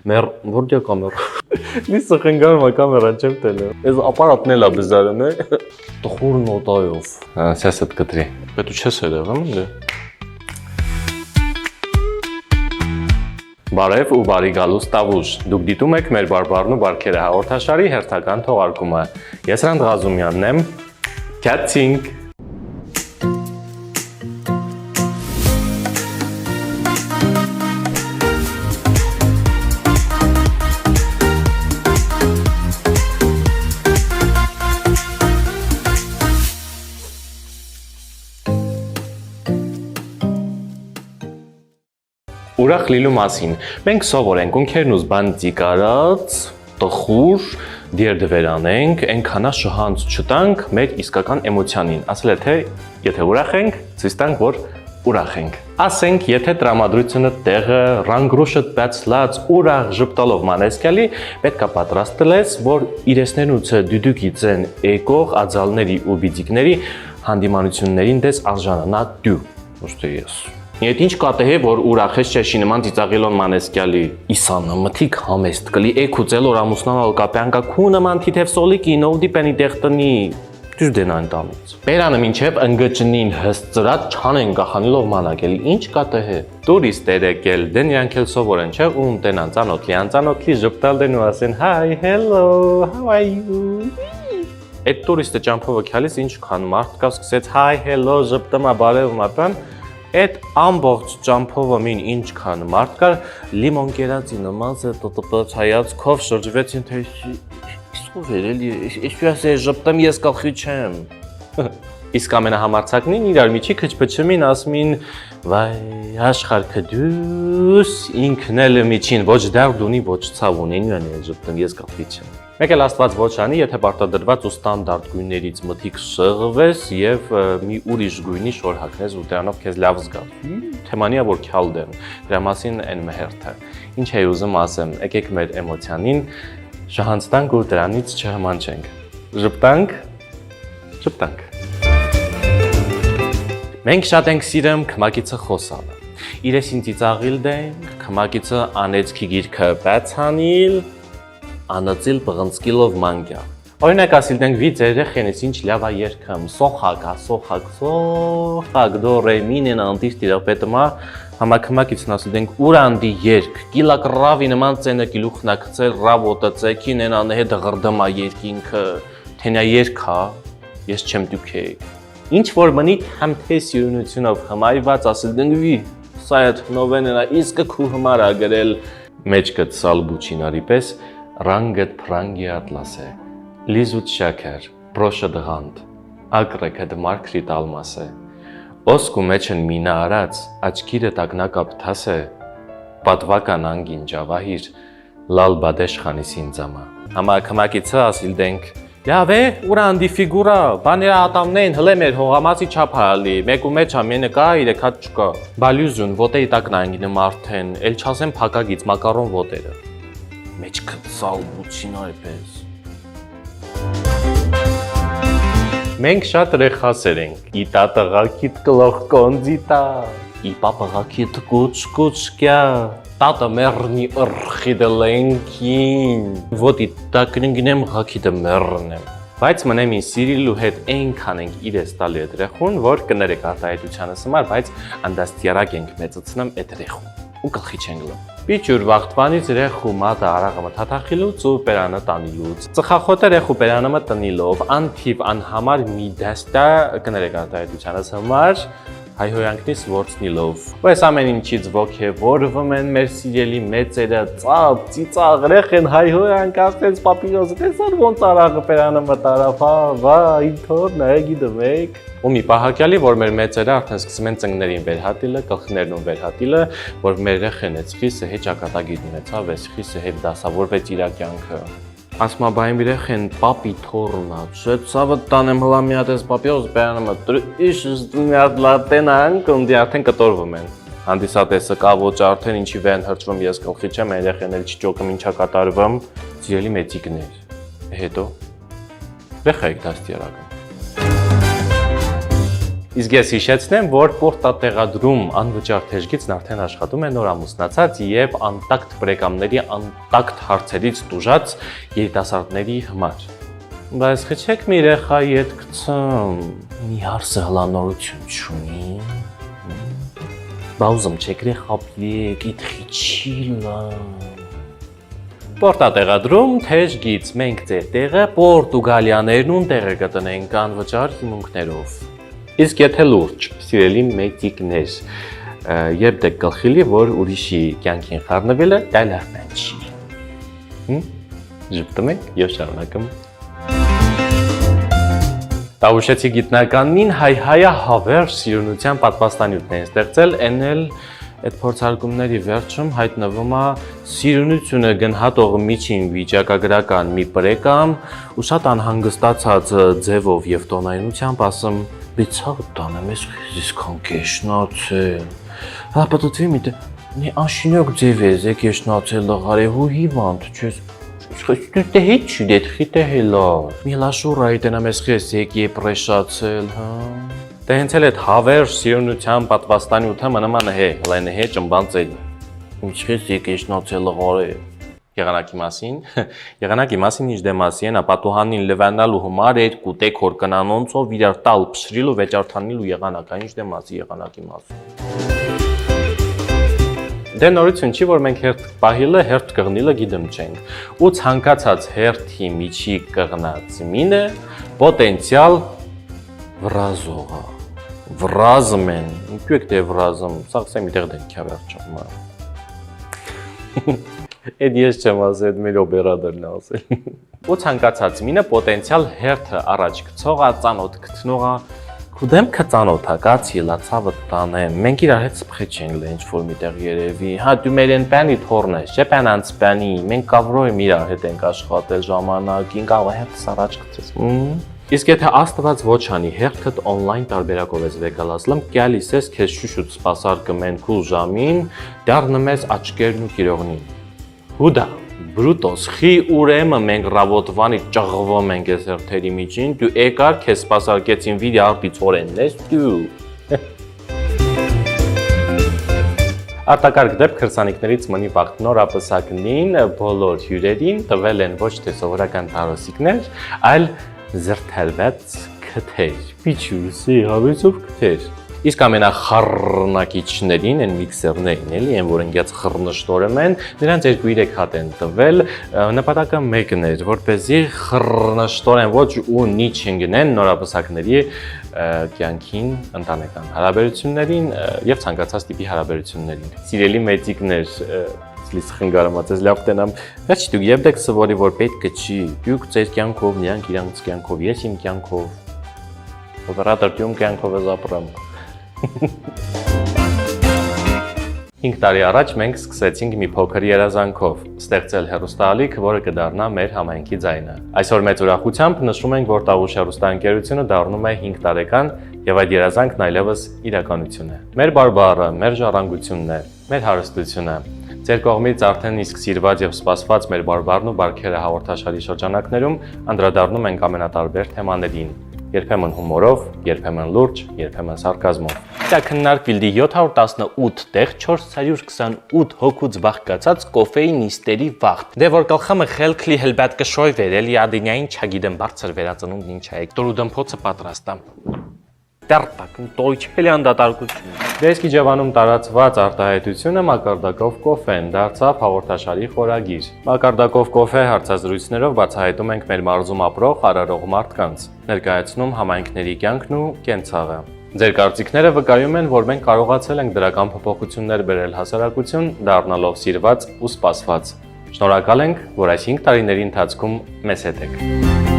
Մեր որտե կամերա։ Լիսը խնգարում է կամերան չեմ տելը։ Այս ապարատն էլ է բզարում է։ Տխուր նոտայով։ Сейчас открыть։ Պետք չես երևում ինձ։ Բարև ու բարի գալուս տավուշ։ Դուք դիտում եք մեր բարբառն ու բարքերը հաղորդաշարի հերթական թողարկումը։ Ես Ռանդ Ղազումյանն եմ։ Catching Ուրախ լինելու մասին։ Մենք սովոր ենք ունքերն ու զբանցիկ արած, տխուր, դերդվերանենք, այնքանա շահանց չտանք մեր իսկական էմոցիանին։ Ասել է թե եթե ուրախ ենք, ցույց տանք, որ ուրախ ենք։ Ասենք, եթե տրամադրությունը տեղը ռանգրուշը բացլած ուրախ ժպտալով մանեսկալի, պետք է պատրաստել ես, որ իրեսներնուցը դուդուկից են եկող ածալների ու բիդիկների հանդիմանություններին դες արժանանա դու։ Ոստե ես։ Եթե ինչ կատեհ է, որ ուրախ ես չեշի նման ծիծաղելոն մանեսկյալի իսանը մթիկ համեստ կլի էքուծել որ ամուսնանալ կապյանկա քու նման թիթև սոլիկի նովդի պենի տեղտնի դուր դենան տամից։ Բերանը մինչև ընգճնին հսծրած չանեն կախանելով մանակելի ինչ կատեհ է։ Տուրիստեր եկել դեն իրանք էլ սովոր են չէ ում տենան ծանոթլի անծանոթլի ժպտալ դեն ու ասեն hi hello how are you Այդ տուրիստը ճամփովը քալիս ինչքան մարդ կա սկսեց hi hello ժպտամա բարև մատան Այդ ամբողջ ճամփովը մին ինչքան մարդ կար լիմոն կերածի նման է տտպած հայացքով շրջվեցին թե իսկով էլի այսպես է ժպտեմ ես գլխի չեմ Իսկ ամենահամարցակնին իրար միջի քչփչմին ասմին վայ աշխարհքը դուս ինքն էլ միջին ոչ դարդ ունի ոչ ցավ ունի նույնն է ժպտեմ ես գլխի չեմ Մեկ էլ աստված ոչ անի, եթե պարտադրված ու ստանդարտ գույներից մթիկ շղվես եւ մի ուրիշ գույնի շոր հագնես ու դրանով քեզ լավ զգաս։ Թեմանիա որ քյալ դեմ, դրա մասին այն մհերթը։ Ինչ է ուզում ասեմ, եկեք մեր էմոցիանին շահանցտանք ու դրանից չհմանչենք։ Ժպտանք, ժպտանք։ Մենք շատ ենք սիրում քմակիցը խոսալը։ Իրեսին ծիծաղիլ դենք, քմակիցը անեցքի գիրքը բացանիլ Անացիլ բղնցկիլով մանկյա։ Օրինակ ասիլ դենք վի ձեր երեխենից ինչ լավ է երգում, սոխակ, դո ռե մինեն անտիր տիրապետմա համակմակիցն ասիլ դենք ուրանդի երգ, կիլակրավի նման ծենը կիլուխնակցել ռավոտը ծեքին են անհետ ղրդմա երկինքը, թենյա երգա, ես չեմ դուքեի։ Ինչ որ մնի համ թե սիրունությունով հմայված ասիլ դենք վի, սա այդ նովենենա իսկը քու հմար ա գրել մեջկը ծալ բուչինարի պես Ռանգետ պրանգի ատլասե, լիզուտ շակեր, պրոշը դղանդ, ակրեքդ մարկրիտ ալմասե, ոսկու մեջն մինա արած, աչքիրը տագնակապ թասե, պատվական անգին ճավահիր, լալ բադեշ խանիսին ձամա։ Համակմակիցը ասիլ դենք, լավ է, ուրանդի ֆիգուրա, բաները ատամնեն հլե մեր հողամացի չապալի, մեկ ու մեջ ամենը կա, իրեքատ չկա, բալյուզուն, ոտեի տակն անգինը մարդեն, էլ չասեմ պակագից, մակարոն ոտերը։ Մեջքը ծալ բուչինար պես Մենք շատ ռեխասեր ենք, ի տատղակիտ կլող կոնձիտա, ի պապղակիտ կուչ-կուչ-կյա, տատը մերնի ըրխիդը լենքին, ոտի տակնինգնեմ հակիդը մերնեմ Բայց մնեմ ին սիրիլու հետ այնքան ենք իրես տալի էդ ռեխուն, որ կներեք արտահայտությանս համար, բայց անդաստյարակ ենք մեծացնեմ էդ ռեխուն ու գլխի չենք լում Պիչուր վաղթվանից ռեխու մատը արաղամը թաթախիլուց ու պերանը տանիլուց Ծխախոտը ռեխու պերանը տնիլով, անթիվ անհամար մի դեստա կներեք արտահայտությանս համար հայհոյանքնից որցնիլով ու այս ամեն ինչից ոգևորվում են մեր սիրելի մեծերը ծապ, ծիծաղ ռեխեն հայհոյանք ասենց պապիրոզը տեսար ոնց արաղը պերանը մտարավ վա ինթոր նայագի դմեք ու մի պահակյալի որ մեր մեծերը արդեն սկսում են ծնկներին վերհատիլը, գլխներն ու վերհատիլը որ մեր ռեխեն էց խիսը հեչ ակատագիտ ունեցավ, այս խիսը հետ դասավորվեց իր կյանքը Ասմա բային բիրեխեն պապի թորնա, չէ ծավը տանեմ հլա մի հատ ես պապիոզ բերանումը, իշս մի հատ լատեն անկնդի արդեն կտորվում են Հանդիսատեսը կա ոչ արդեն ինչի վեն հրճվում ես գլխի չեմ, երեխեն էլ չճոկում ինչա կատարվում, սիրելի մեծիկներ Հետո, ռեխա եք դաստիարակում Իսկ ես հիշեցնեմ, որ պորտատեղադրում անվճար թեժգիծն արդեն աշխատում է նոր ամուսնացած եւ անտակտ բարեկամների անտակտ հարցերից տուժած երիտասարդների համար։ Բայց խիչեք մի երեխայի հետ գցեմ, մի հարցը հլանորություն չունի։ Բաուզում չեկրե խապլիկ, իդ խիչիլա։ Պորտատեղադրում թեժգիծ, մենք ձեր տեղը պորտուգալիաներն ուն տեղը կտնենք անվճար հիմունքներով։ Իսկ եթե լուրջ, սիրելի մեծիկներ, երբ դեք գլխիլի, որ ուրիշի կյանքին խառնվելը, դա լավ բան չի։ Ժպտում եք եւ շարունակում։ Տավուշեցի գիտնականին հայ-հայա հավեր սիրունության պատվաստանյութն են ստեղծել, էնել այդ փորձարկումների վերջում հայտնվում է սիրունությունը գնահատող միջին վիճակագրական մի բարեկամ ու շատ անհանգստացած ձևով եւ տոնայնությամբ ասում «Բիցավ տանեմ, ես քան կեշնացել»։ Հա պատտվի մի դե անշինոք ձև ես կեշնացել լղարեհու հիվանդ չես Ты հեչ դետ խիտե հելա։ Միլաշուրա այդենամ ես խես եկի պրեշացել, հա։ Դե հենց էլ այդ հավեր սիրունության պատվաստանյութը մնման է, լայն է ճմբանցել։ Ինչ ես եկեշնացել լղարե։ Եղանակի մասին ինչ դեմասի են, ապատուհանին լվանալու համար երկու տեք հոր կնանոնցով իրար տալ պշրիլ ու վեճարթանիլ ու եղանակա, ինչ դեմասի եղանակի մասին։ Դե նորություն չի, որ մենք հերթ պահիլը, հերթ կղնիլը գիդեմ չենք, ու ցանկացած հերթի միջի կղնած մինը պոտենցիալ վրազողա, վրազմ են, ինքույք դե վրազմ, սաղսեմ իտեղ դեն կյա վերջում։ Էդ ես չեմ ասել, էդ մեր օբերադերն է ասել։ Ու ցանկացած մինը պոտենցիալ հերթը առաջ գցողա, ծանոթ գտնողա, Քուդեմ կծանոթա, կացի լացավը տանեմ, մենք իրար հետ սպխեչ ենք լե ինչ-որ միտեղ երևի, հա դու մեր են պանի թորն ես, չէ պան անցպանի, մենք կավրոյմ իրար հետ ենք աշխատել ժամանակին, կավը հետս առաջ գծես։ Իսկ եթե աստված ոչ անի հերթըտ օնլայն տարբերակով ես վեկալասլեմ, կյալիս ես կեզ շուշուտ սպասար կմեն կուլ ժամին, դարնում ես աչկերն ու կիրողնին։ Հուդա, բրուտոս, խի ուրեմը մենք ռավոտվանի ճղվում ենք ես հերթերի միջին, դու եկար կեզ սպասարկեցին վիդի արդից օրենն ես, դու։ Արտակարգ դեպք քրսանիքներից մնի վաղտ նոր ապսակնին, բոլոր հյուրերին տվել են ոչ թե սովորական տարոսիկներ, այլ զրթելվեց քթեր, պիչուսի հավեցով քթեր։ Իսկ ամենախռնակիչներին են միքսերներին էլի, են որ ընկած խռնշտորում են, նրանց 2-3 հատ են տվել, նպատակը մեկն էր, որպեսզի խռնշտորեն ոչ ու նի չընկնեն նորապսակների կյանքին, ընտանեկան հարաբերություններին եւ ցանկացած տիպի հարաբերություններին։ Սիրելի մեծիկներ, լիս խնգարամած ես լավ տենամ, ոչ դուք եւ դեք սովորի որ պետք չի, դուք ձեր կյանքով, նրանք իրանց կյանքով, ես իմ կյանքով, օպերատոր դու կյանքով ես ապրում։ 5 տարի առաջ մենք սկսեցինք մի փոքր երազանքով ստեղծել հեռուստաալիք, որը կդառնա մեր համայնքի ձայնը։ Այսօր մեծ ուրախությամբ նշում ենք, որ Տավուշ հեռուստաընկերությունը դառնում է 5 տարեկան եւ այդ երազանքն այլևս իրականություն է։ Մեր բարբառը, մեր ժառանգությունն է, մեր հարստությունը։ Ձեր կողմից արդեն իսկ սիրված եւ սպասված մեր բարբառն ու բարքերը հաղորդաշարի շրջանակներում անդրադառնում ենք ամենատարբեր թեմաներին։ Երբեմն հումորով, երբեմն լուրջ, երբեմն սարկազմով։ Դա քննարկվել դի 718 տեղ 428 հոգուց բաղկացած կոֆեի նիստերի վաղտ։ Դե որ գլխամը խելքլի հելբատ կշոյ վերել, յադինյային չագիդեմ բարձր վերածնունդ ինչ է, տորուդմփոցը պատրաստամ։ Դերտակ, տոյչելի անդատարկություն։ Դեսկի ջավանում տարածված արտահայտությունը մակարդակով կոֆեն դարձավ հաղորդաշարի խորագիր։ Մակարդակով կոֆե հարցազրույցներով բացահայտում ենք մեր մարզում ապրող արարող մարդկանց, ներկայացնում համայնքների կյանքն ու կենցաղը։ Ձեր կարծիքները վկայում են, որ մենք կարողացել ենք դրական փոփոխություններ բերել հասարակություն, դառնալով սիրված ու սպասված։ Շնորհակալ ենք, որ այս 5 տարիների ընթացքում մեզ հետ եք։